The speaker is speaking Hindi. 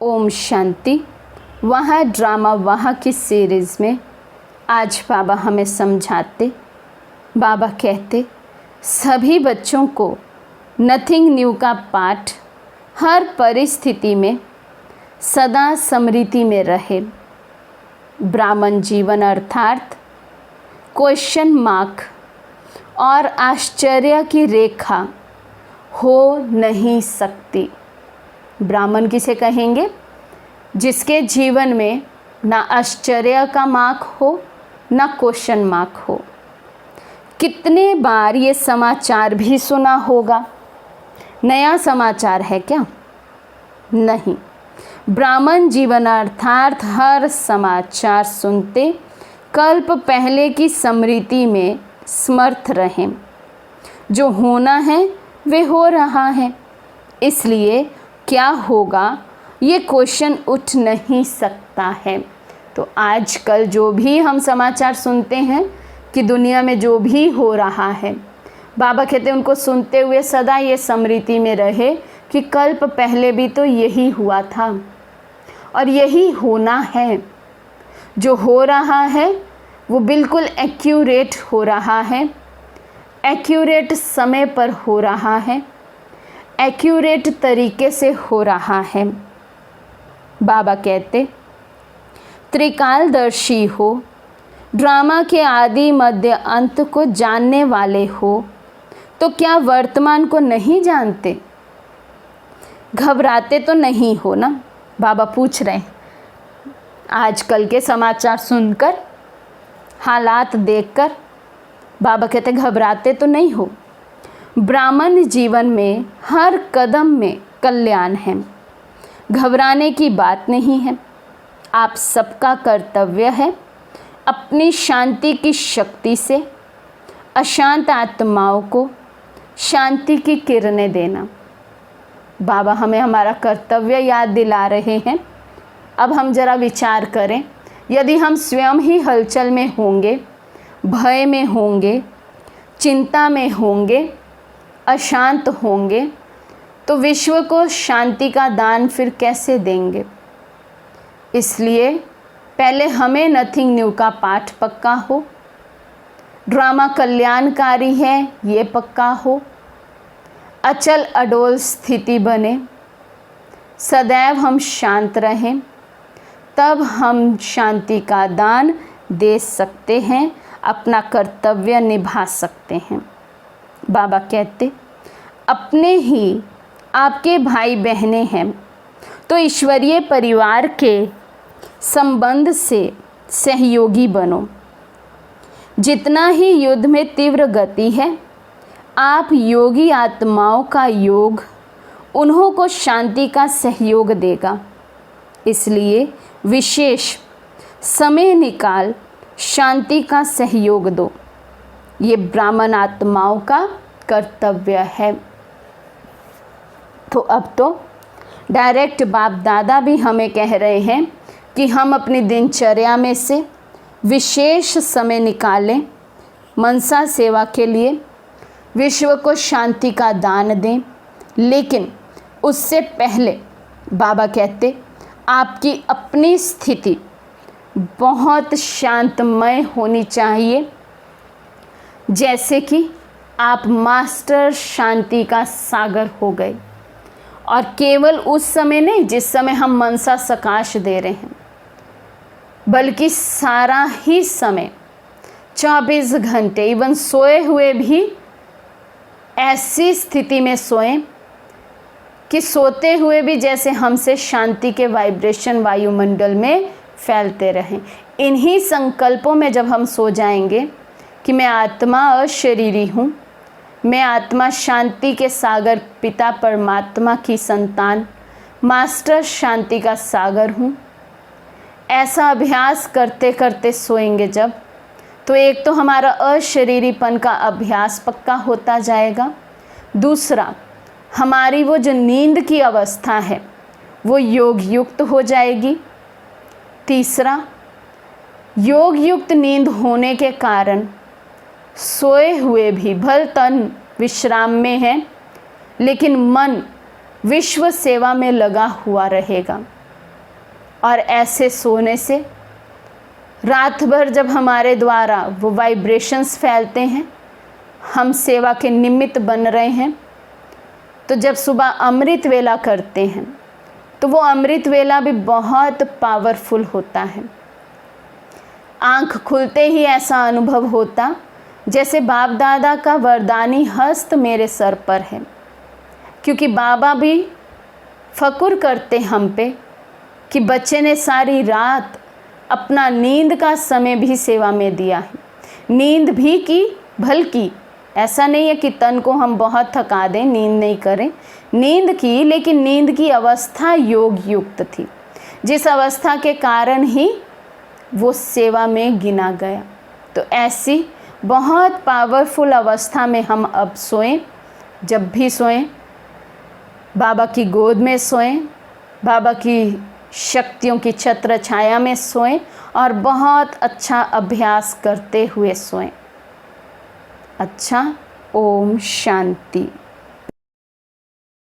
ओम शांति। वहाँ ड्रामा वहाँ की सीरीज़ में आज बाबा हमें समझाते, बाबा कहते सभी बच्चों को नथिंग न्यू का पाठ हर परिस्थिति में सदा स्मृति में रहे। ब्राह्मण जीवन अर्थात क्वेश्चन मार्क और आश्चर्य की रेखा हो नहीं सकती। ब्राह्मण किसे कहेंगे? जिसके जीवन में ना आश्चर्य का मार्क हो ना क्वेश्चन मार्क हो। कितने बार ये समाचार भी सुना होगा। नया समाचार है क्या? नहीं। ब्राह्मण जीवन अर्थात हर समाचार सुनते कल्प पहले की स्मृति में समर्थ रहें। जो होना है वे हो रहा है, इसलिए क्या होगा ये क्वेश्चन उठ नहीं सकता है। तो आजकल जो भी हम समाचार सुनते हैं कि दुनिया में जो भी हो रहा है, बाबा कहते हैं उनको सुनते हुए सदा ये स्मृति में रहे कि कल्प पहले भी तो यही हुआ था और यही होना है। जो हो रहा है वो बिल्कुल एक्यूरेट हो रहा है, एक्यूरेट समय पर हो रहा है, एक्यूरेट तरीके से हो रहा है। बाबा कहते त्रिकालदर्शी हो, ड्रामा के आदि मध्य अंत को जानने वाले हो, तो क्या वर्तमान को नहीं जानते? घबराते तो नहीं हो ना? बाबा पूछ रहे हैं। आजकल के समाचार सुनकर, हालात देखकर बाबा कहते घबराते तो नहीं हो। ब्राह्मण जीवन में हर कदम में कल्याण है, घबराने की बात नहीं है। आप सबका कर्तव्य है अपनी शांति की शक्ति से अशांत आत्माओं को शांति की किरणें देना। बाबा हमें हमारा कर्तव्य याद दिला रहे हैं। अब हम जरा विचार करें, यदि हम स्वयं ही हलचल में होंगे, भय में होंगे, चिंता में होंगे, अशांत होंगे, तो विश्व को शांति का दान फिर कैसे देंगे? इसलिए पहले हमें नथिंग न्यू का पाठ पक्का हो, ड्रामा कल्याणकारी है ये पक्का हो, अचल अडोल स्थिति बने, सदैव हम शांत रहें, तब हम शांति का दान दे सकते हैं, अपना कर्तव्य निभा सकते हैं। बाबा कहते अपने ही आपके भाई बहनें हैं तो ईश्वरीय परिवार के संबंध से सहयोगी बनो। जितना ही युद्ध में तीव्र गति है, आप योगी आत्माओं का योग उन्हों को शांति का सहयोग देगा। इसलिए विशेष समय निकाल शांति का सहयोग दो। ये ब्राह्मण आत्माओं का कर्तव्य है। तो अब तो डायरेक्ट बाप दादा भी हमें कह रहे हैं कि हम अपनी दिनचर्या में से विशेष समय निकालें मनसा सेवा के लिए, विश्व को शांति का दान दें। लेकिन उससे पहले बाबा कहते आपकी अपनी स्थिति बहुत शांतमय होनी चाहिए, जैसे कि आप मास्टर शांति का सागर हो गए। और केवल उस समय नहीं जिस समय हम मनसा सकाश दे रहे हैं, बल्कि सारा ही समय 24 घंटे, इवन सोए हुए भी ऐसी स्थिति में सोएं कि सोते हुए भी जैसे हमसे शांति के वाइब्रेशन वायुमंडल में फैलते रहें। इन्हीं संकल्पों में जब हम सो जाएंगे कि मैं आत्मा अशरीरी हूँ, मैं आत्मा शांति के सागर पिता परमात्मा की संतान, मास्टर शांति का सागर हूँ, ऐसा अभ्यास करते करते सोएंगे जब, तो एक तो हमारा अशरीरीपन का अभ्यास पक्का होता जाएगा। दूसरा, हमारी वो जो नींद की अवस्था है वो योग युक्त हो जाएगी। तीसरा, योग युक्त नींद होने के कारण सोए हुए भी भल तन विश्राम में है, लेकिन मन विश्व सेवा में लगा हुआ रहेगा। और ऐसे सोने से रात भर जब हमारे द्वारा वो वाइब्रेशंस फैलते हैं, हम सेवा के निमित्त बन रहे हैं, तो जब सुबह अमृत वेला करते हैं तो वो अमृत वेला भी बहुत पावरफुल होता है। आँख खुलते ही ऐसा अनुभव होता जैसे बाप दादा का वरदानी हस्त मेरे सर पर है, क्योंकि बाबा भी फ़कुर करते हम पे कि बच्चे ने सारी रात अपना नींद का समय भी सेवा में दिया है। नींद भी की, बल्कि ऐसा नहीं है कि तन को हम बहुत थका दें, नींद नहीं करें, नींद की, लेकिन नींद की अवस्था योग युक्त थी, जिस अवस्था के कारण ही वो सेवा में गिना गया। तो ऐसी बहुत पावरफुल अवस्था में हम अब सोएं। जब भी सोएं बाबा की गोद में सोएं, बाबा की शक्तियों की छत्र छाया में सोएं और बहुत अच्छा अभ्यास करते हुए सोएं। अच्छा, ओम शांति।